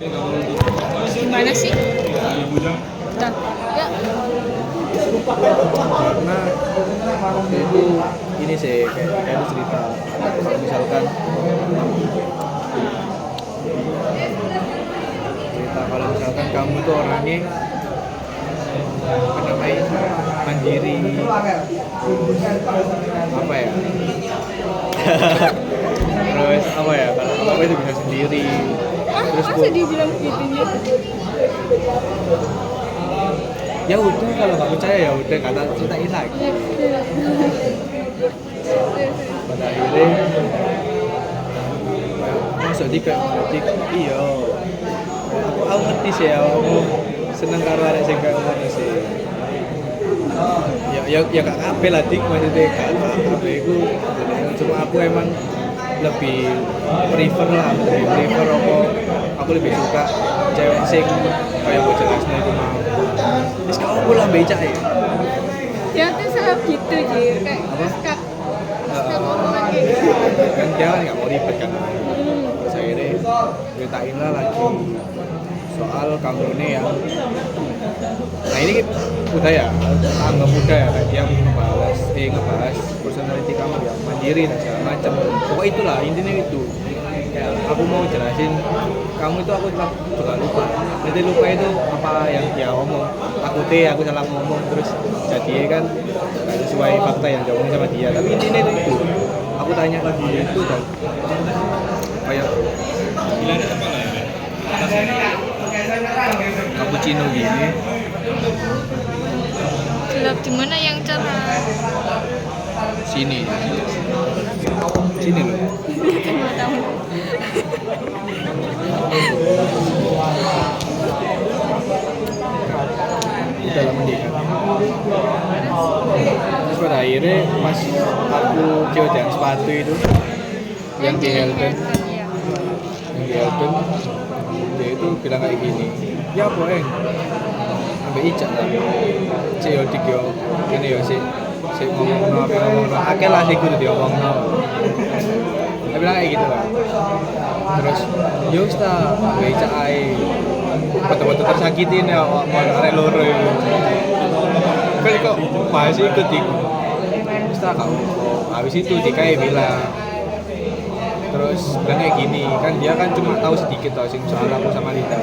Gimana sih? Nah, ya. Karena itu ini sih kayak itu cerita kalau misalkan kamu tuh orangnya apa namanya mandiri, apa ya terus apa ya kalau apa itu bisa sendiri. Terus Masa dia bilang gitu ya? Ya udah, kalau nggak percaya ya udah, kata ceritain lagi. Pada akhirnya masuk di iya aku ngerti sih ya, aku seneng karo arek sing kayak ngono sih. Ya gak kabeh lah dik, maksudnya gak kabeh iku. Cuma aku emang lebih prefer apa, aku lebih suka cewek sing kayak gue jelasnya itu mau terus kamu pulang becak ya. Ya tuh selalu gitu Jir, kayak Apa? suka ngomongan kayak gitu. Kan dia kan nggak mau ribet kan. Terus akhirnya ceritain lah lagi soal kamu ini yang nah ini udah ya, anggap udah ya, kayak dia ngebahas personality kamu yang mandiri dan segala macam. Pokoknya itulah intinya itu. Kayak aku mau jelasin kamu itu, aku tetap juga lupa. Nanti lupa itu apa yang dia omong. Aku salah ngomong terus jadinya kan nggak sesuai fakta yang dia omong sama dia. Tapi intinya itu. Aku tanya ke dia itu dan kayak cappuccino gini. Gelap di mana yang cerah? Sini loh. Nggak tahu. Dalam mendikat. Terus pada akhirnya pas aku keodaan sepatu itu yang di Hilton, Iya. dia itu bilang kayak gini, ya boeng ambil ijak lah si yodik yo ini yo si ngomong akeh lah sih kudu diomong dia bilang kayak gitu lah. Terus yo sta ambil ijak ae betul-betul tersakitin ya mau arek loro itu kan kok masih ikut iku sta kamu habis itu dikai bilang. Terus bilang kayak gini, kan dia kan cuma tahu sedikit tau sing soal aku sama Linda.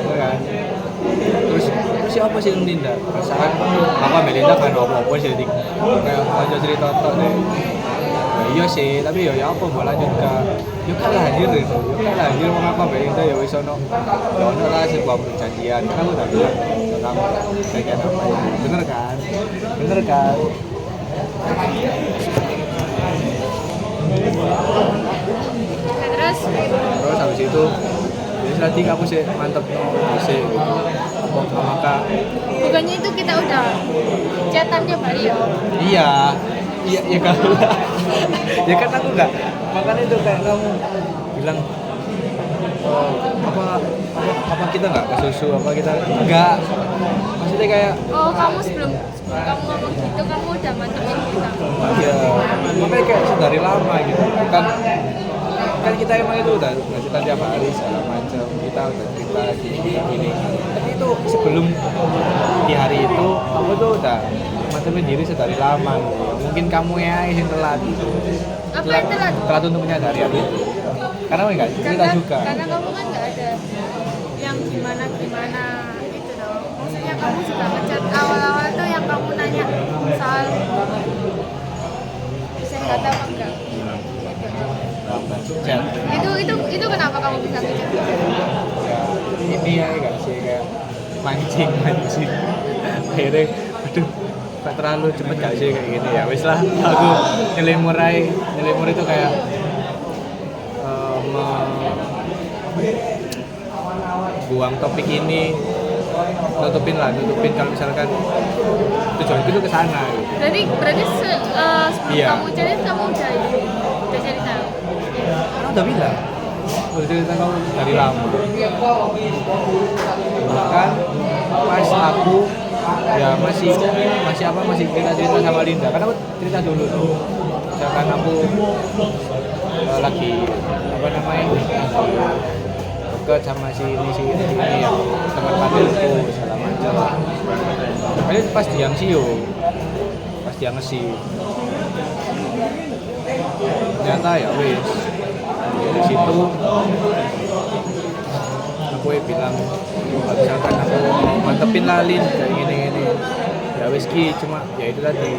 Ya kan? Terus siapa sih Linda? Perasaan aku sama Linda kan apa-apa sih dik. Kayak aja cerita tok deh. Ya iya sih, tapi ya apa mau lanjut ke yuk kalah hadir itu. Yuk kalah hadir mau apa Linda ya wis ono. Ya ono lah sebuah perjanjian. Kan aku udah bilang ke kamu kayak apa ya. Bener kan? Terus habis itu jadi nanti kamu sih mantep sih gitu maka bukannya itu kita udah chatan tiap hari ya? iya kalau ya kan aku enggak, makanya itu kayak kamu bilang apa kita nggak ke susu, apa kita enggak, maksudnya kayak Sebelum kamu ngomong gitu kamu udah mantepin kita. iya, makanya kayak dari lama gitu kan kita emang itu udah cerita tiap hari segala macam, kita udah cerita gini. Tapi itu sebelum di hari itu kamu tuh udah mantepin diri sedari lama gitu. Mungkin kamu ya yang telat gitu. Apa yang telat? Telat untuk menyadari hal itu. Karena enggak cerita juga. Karena kamu kan nggak ada yang gimana gitu dong. Maksudnya kamu juga ngechat awal-awal tuh yang kamu nanya soal bisa kata apa enggak? Chat. Itu kenapa kamu bisa ngechat? Ya, ini ya enggak sih kayak mancing. Akhirnya aduh gak terlalu cepet gak sih kayak gini ya. Wis lah aku nyelimur itu kayak buang topik ini, nutupin kalau misalkan tujuanku itu ke sana gitu. Berarti sebelum Iya. kamu udah cerita. Karena udah bilang cerita kamu dari lama. Bahkan pas aku ya masih cerita sama Linda, karena aku cerita dulu tuh. Misalkan aku lagi apa namanya deket sama si ini yang teman padilku segala macam. Tapi pas dia ngesi ternyata ya wis dari situ aku bilang misalkan aku mau mantepin lalin kayak gini ya wis ki cuma ya itu tadi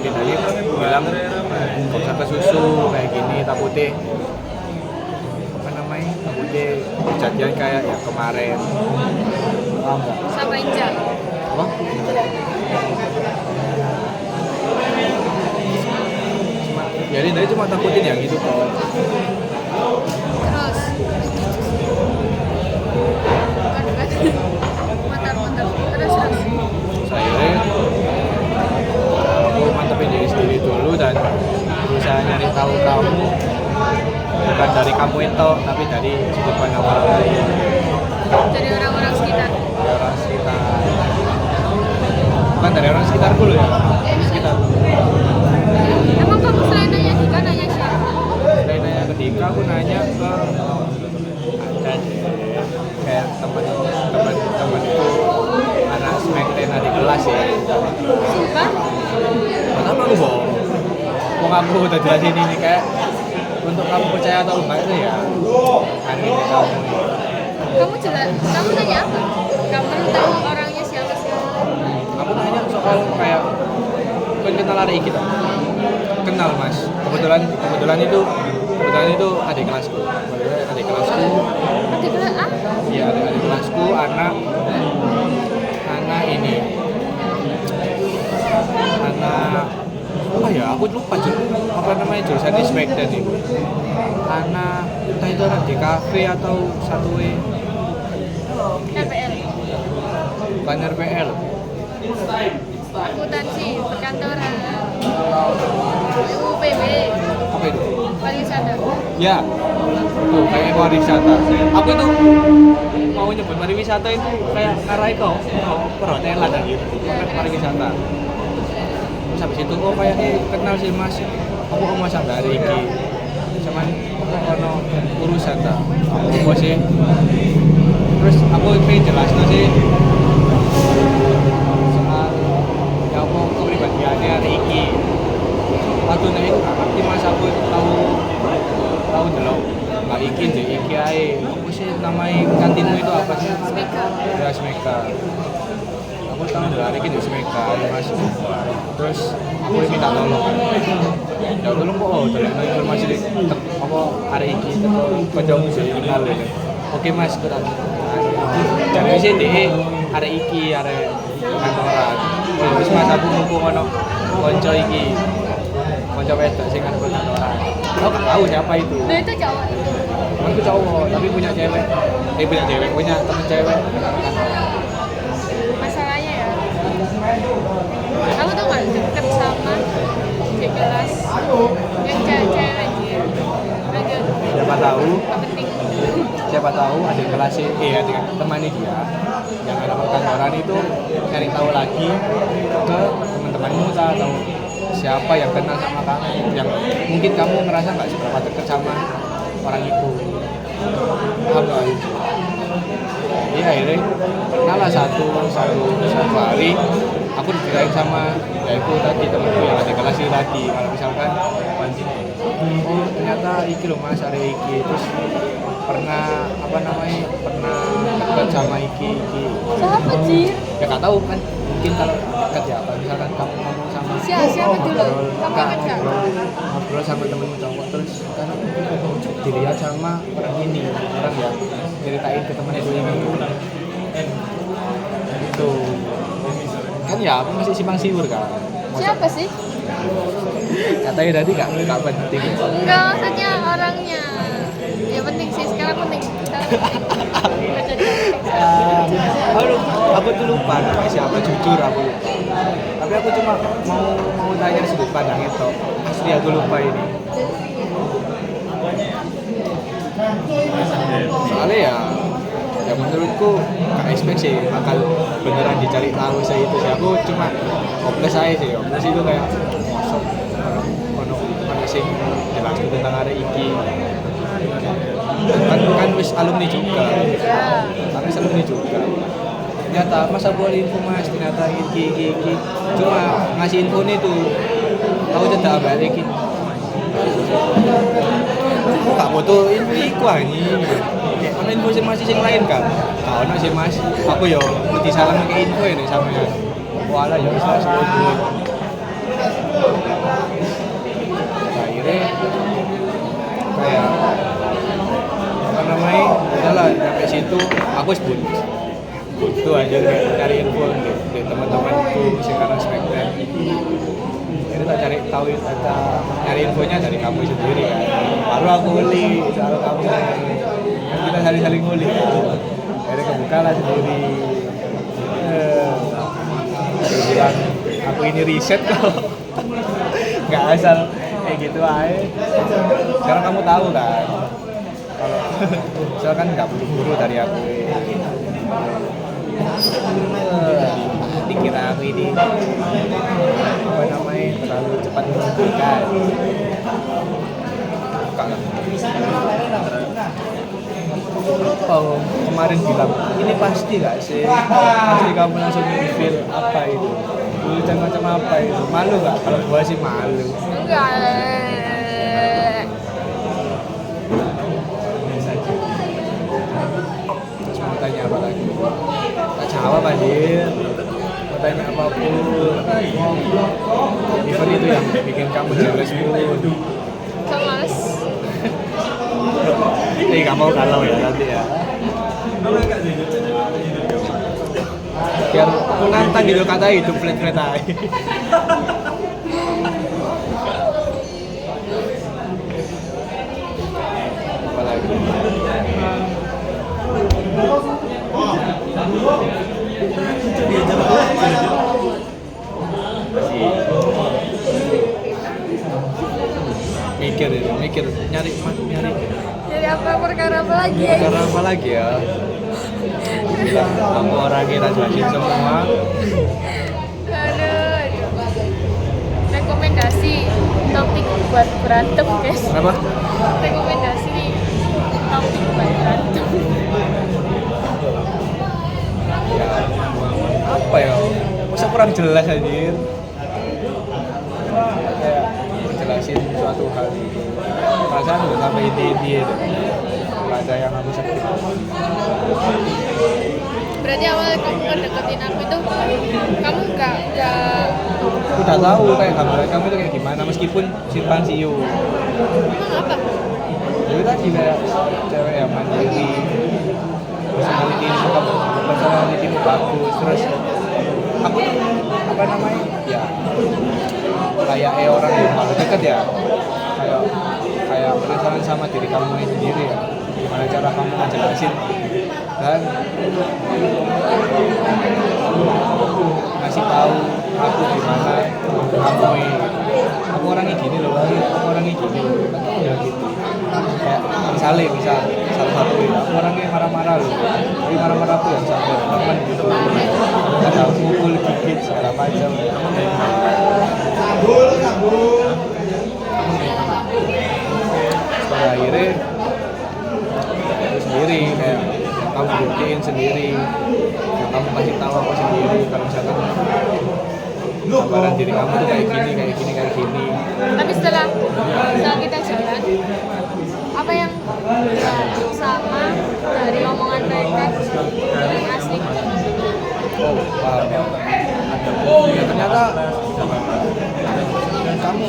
Lin tadi bilang nggak usah ke susu kayak gini takutnya takutnya kejadian kayak yang kemarin. Paham nggak? Sama Inja. Apa? Ya Lin tadi cuma takutin yang gitu kok. Terus muter terus Akhirnya aku mantepin diri sendiri dulu dan berusaha nyari tahu kamu bukan dari kamu itu tapi dari sudut pandang orang lain, dari orang-orang sekitar. dari orang sekitar, bukan dari orang sekitar dulu ya, sekitar. Emang kamu selain nanya Dika nanya siapa? Selain nanya ke Dika, aku nanya ke ada kayak temanku anak Smackdown di kelas ya. Sumpah? Kenapa aku bohong? Mau aku udah jelasin ini kayak untuk kamu percaya atau enggak itu ya kan ini kamu. Kamu nanya apa? Kamu tahu orangnya siapa sih? Aku nanya soal kayak kan kenal hari kita. Kenal mas. Kebetulan itu adik kelasku. Adik kelasku. Adik kelas A? Iya adik kelasku anak ini. Anak apa ya? Aku lupa apa namanya jurusan di Smackdown itu. Anak entah itu anak di kafe atau satu RPL. bukan RPL. Akuntansi perkantoran. UPB. Apa itu? Pariwisata. Ya, tuh kayak pariwisata. Aku itu mau nyebut pariwisata itu kayak ngarai kok perhotelan gitu. Pariwisata. Terus habis itu kayaknya kenal sih mas. Aku mas sampai hari ini. Cuman ono urusan ta. Apa sih? Terus aku pengen jelasno sih soal ya apa kepribadiannya hari ini. Waktu nanti mas aku tahu delok Mbak Iki deh Iki ae. Apa sih namanya kantinmu itu apa sih? Smeka. Ya Smeka. Aku tahu dari hari ini Smeka ya mas. Terus aku minta tolong. Ya tolong kok tolong informasi di apa hari ini kancamu sih kenal ya. Oke mas kurang. Jadi sih di hari iki hari kantoran. Terus mas aku mumpung ono konco iki. Konco wedok sing kan kantoran. Aku nggak tahu siapa itu. Nah itu cowok. Aku cowok tapi punya cewek. Punya temen cewek. Masalahnya ya. Kamu tuh nggak deket sama di kelas yang cewek-cewek dia. Agak Siapa tahu ada kelas adik temani dia yang ada perkantoran itu cari tahu lagi ke teman-temanmu atau siapa yang kenal sama kamu yang mungkin kamu ngerasa nggak seberapa dekat sama orang itu. Paham nggak? Iya akhirnya kalah satu hari aku diceritain sama yaitu tadi temanku yang ada kelas ini tadi kalau misalkan oh ternyata iki loh mas hari iki terus pernah dekat sama iki siapa Jir? ya nggak tahu kan mungkin kalau dekat ya kalau misalkan kamu ngomong sama Siapa dulu? Kamu ingat nggak? ngobrol sama temenmu cowok terus kan dilihat sama orang yang ceritain ke temennya itu ini itu kan ya aku masih simpang siur kan. Siapa sih? Katanya tadi nggak penting. Enggak, maksudnya orangnya. Ya penting sih, sekarang penting. Aku tuh lupa namanya siapa, jujur aku lupa. Tapi aku cuma mau tanya sudut pandang itu. Asli aku lupa ini. Soalnya ya menurutku gak expect sih bakal beneran dicari tahu saya itu sih. Aku cuma hopeless aja sih. Hopeless itu kayak masuk ono sing jelas tentang hari iki. kan wis alumni juga, Ya. kan wis alumni juga. Ternyata masa buat info mas, ternyata iki cuma ngasih info nih tuh, aku tidak balik iki. Kok gak foto info iku anjing. Kayak ono info sing masih sing lain kan. Gak ono sih mas. Aku yo mesti salah ke info ini sama ya. Walah ya wis lah sebut. Akhirnya kayak apa namanya? Udahlah sampai situ aku sebut. Itu aja kayak cari info di teman-temanku sekarang Smackdown. Jadi tak cari tahu nyari infonya dari kamu sendiri kan. Baru aku beli soal kamu. Kan kita saling ngulik. Akhirnya kebuka lah sendiri. Dia bilang aku ini riset kok. Nggak asal kayak gitu aja. Sekarang kamu tahu kan. Kalau soalnya kan nggak buru-buru dari aku. Dikira aku ini apa namanya terlalu cepat menentukan. Oh, kemarin bilang ini pasti gak sih pasti kamu langsung feel apa itu tulisan macam apa itu malu gak? Kalau gua sih malu. Enggak. Terus mau tanya apa lagi? Tak jawab anjir. Mau tanya apapun. Even itu yang bikin kamu jealous pun. Kemas. Gak mau kalau ya nanti ya. Biar aku nantang gitu kata hidup flat-flat aja. Apalagi mikir nyari. Jadi apa perkara apa lagi ya? Karena apa lagi ya? Bilang kamu orang kita jelasin semua. Aduh. Rekomendasi topik buat berantem guys. Kenapa? Rekomendasi topik buat berantem. Ya, apa ya? Masa kurang jelas anjir? Kayak menjelasin suatu hal gitu. Perasaan udah sampai inti-inti itu. Gak ada yang aku sebut. Berarti awal kamu ngedeketin aku itu kamu nggak Udah tahu kayak gambaran kamu itu kayak gimana meskipun simpan siu. emang apa? Jadi tadi kayak cewek yang mandiri, personality-mu bagus, terus aku apa namanya ya kayak orang yang baru deket ya kayak penasaran sama diri kamu sendiri ya, gimana cara kamu ngejelasin dan ngasih tahu aku gimana kamu orangnya gini loh, kamu orangnya gini loh, kan ya gitu. Kayak misalnya salah satu aku orangnya marah-marah loh, tapi marah-marah aku yang sabar, teman gitu. Ada mukul, gigit segala macam. Pada akhirnya aku sendiri kayak kamu buktiin sendiri, yang kamu kasih tahu aku sendiri kalau misalkan gambaran diri kamu tuh kayak gini. Tapi setelah kita jalan, apa yang sama dari omongan mereka yang asli? Oh, paham ya. Ya ternyata kamu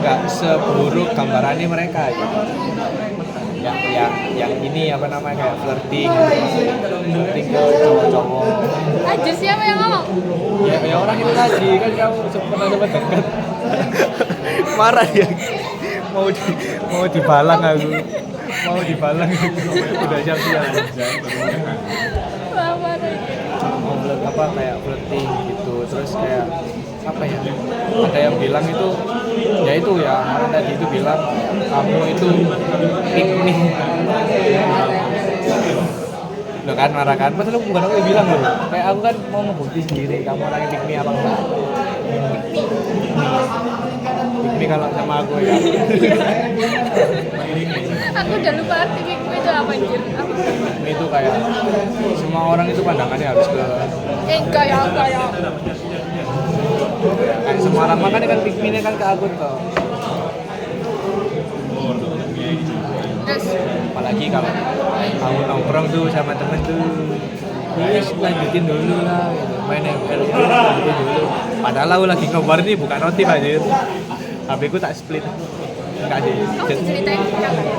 nggak seburuk gambarannya mereka ya. Yang ini apa namanya kayak flirting ke cowok-cowok. Aja siapa yang ngomong? Ya orang itu tadi kan kamu pernah sempat dekat. Marah dia. Mau dibalang aku. Udah siap-siap. Mau apa kayak flirting gitu, terus kayak apa ya, ada yang bilang itu ya itu ya orang tadi itu bilang kamu itu pick me lo kan marah kan, padahal bukan aku yang bilang loh, kayak aku kan mau ngebukti sendiri kamu orangnya pick me apa enggak. Pikmi kalau sama aku ya. Aku udah lupa arti pikmi itu apa anjir. Apa? Pikmi itu kayak semua orang itu pandangannya harus ke Enggak ya. kan semua orang makan kan pikminya kan ke aku tuh. Terus Apalagi kalau kamu nongkrong tuh sama temen tuh, wis lanjutin dulu lah gitu. Main ML gitu, lanjutin dulu. Padahal aku lagi ngobar nih bukan notif aja. HP ku tak split. Enggak sih. kamu diceritain kakak ya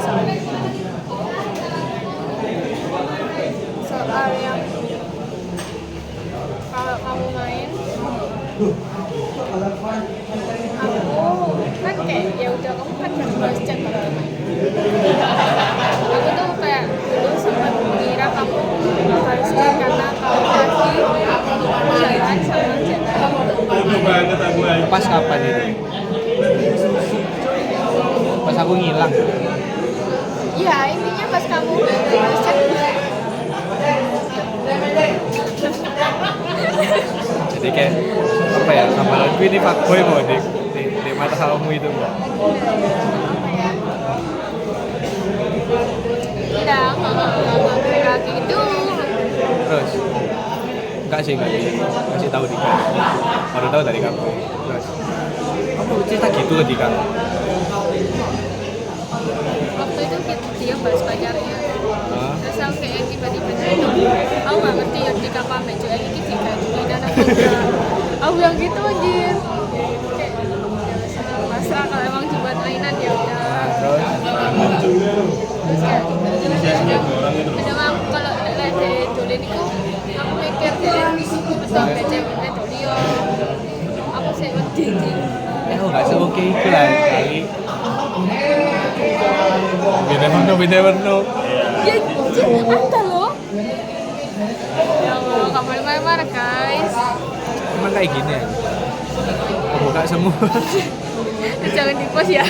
soal yang kalau kamu main aku kan kayak ya udah kamu kan baru balas chat waktu main. Aku tuh kayak dulu sempat mengira kamu balas chat karena kamu lagi jalan sama chat. Pas kapan itu? Pas aku ngilang. Iya intinya pas kamu balas chat. Jadi kayak apa ya? Gambaranku ini fuckboy kok di mata kamu itu kok. Apa ya? Enggak kayak gitu. Terus enggak sih kasih tahu Dika. Baru tahu dari kamu. Terus kamu cerita gitu ke Dika. Waktu itu dia bahas pacarnya. Hah? Terus aku kayak tiba-tiba aku gak ngerti yang di kapal meja ini kayak gini dan aku bilang gitu anjir kayak ya senang pasrah kalau emang dibuat mainan ya udah terus kayak kadang aku kalau lihat dari Dolin itu aku mikir betul becek Dolio aku sih wedi Aku nggak se-oke itu lah kali. We never know. ya anjir ada loh ya Allah gak boleh marah guys. Emang kayak gini ya? Aku buka semua. Jangan di post ya.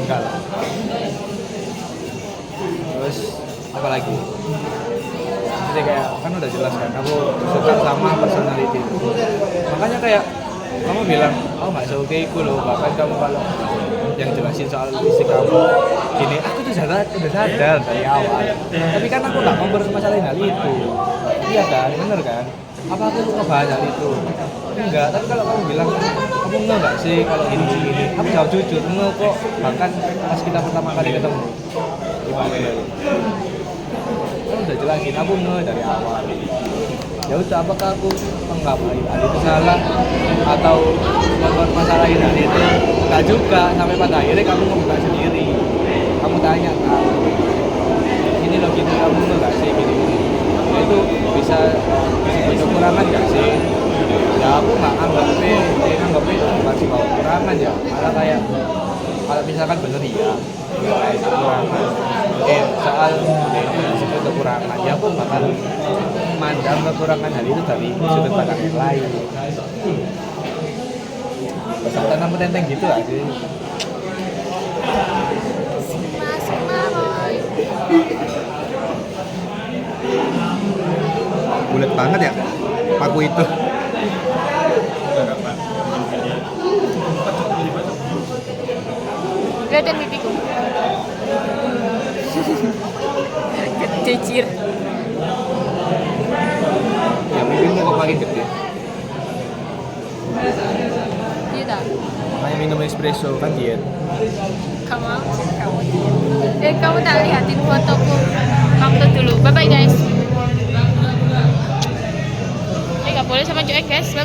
Enggak lah. Terus apa lagi? Jadi kayak kan udah jelas kan aku suka sama personality itu. Makanya kayak kamu bilang, oh nggak se-oke itu loh. Bahkan kamu kalau yang jelasin soal istri kamu gini, aku tuh udah sadar dari awal. Tapi kan aku nggak mempermasalahin hal itu. Iya kan, bener kan? Apa aku ngebahas hal itu? Enggak, tapi kalau kamu bilang, kamu nggak sih kalau gini, aku jawab jujur, kok. Bahkan pas kita pertama kali ketemu, gimana ya? Kan udah jelasin, aku dari awal. Ya udah, apakah aku menganggap hal itu salah atau mempermasalahin hal itu? Enggak juga, sampai pada akhirnya kamu ngebuka sendiri. Kamu tanya kan, ini loh gini, kamu nggak sih gini. Nah, itu bisa disebut kekurangan nggak sih? Ya aku nggak anggapnya itu bukan sebuah kekurangan ya, malah kayak kalau misalkan bener iya kekurangan. Soal itu disebut kekurangan, ya aku bakal mandang kekurangan hal itu dari sudut pandang yang lain. Pasang tanam petenteng gitu lah sih. Bulat banget ya paku itu. Kelihatan pipiku. Kecicir. Ya pipimu kok makin gede. Iya tak? Makanya minum espresso kan diet. Kamu tak lihatin fotoku waktu dulu. Bye bye guys. Nggak boleh sama cuek guys. Bye.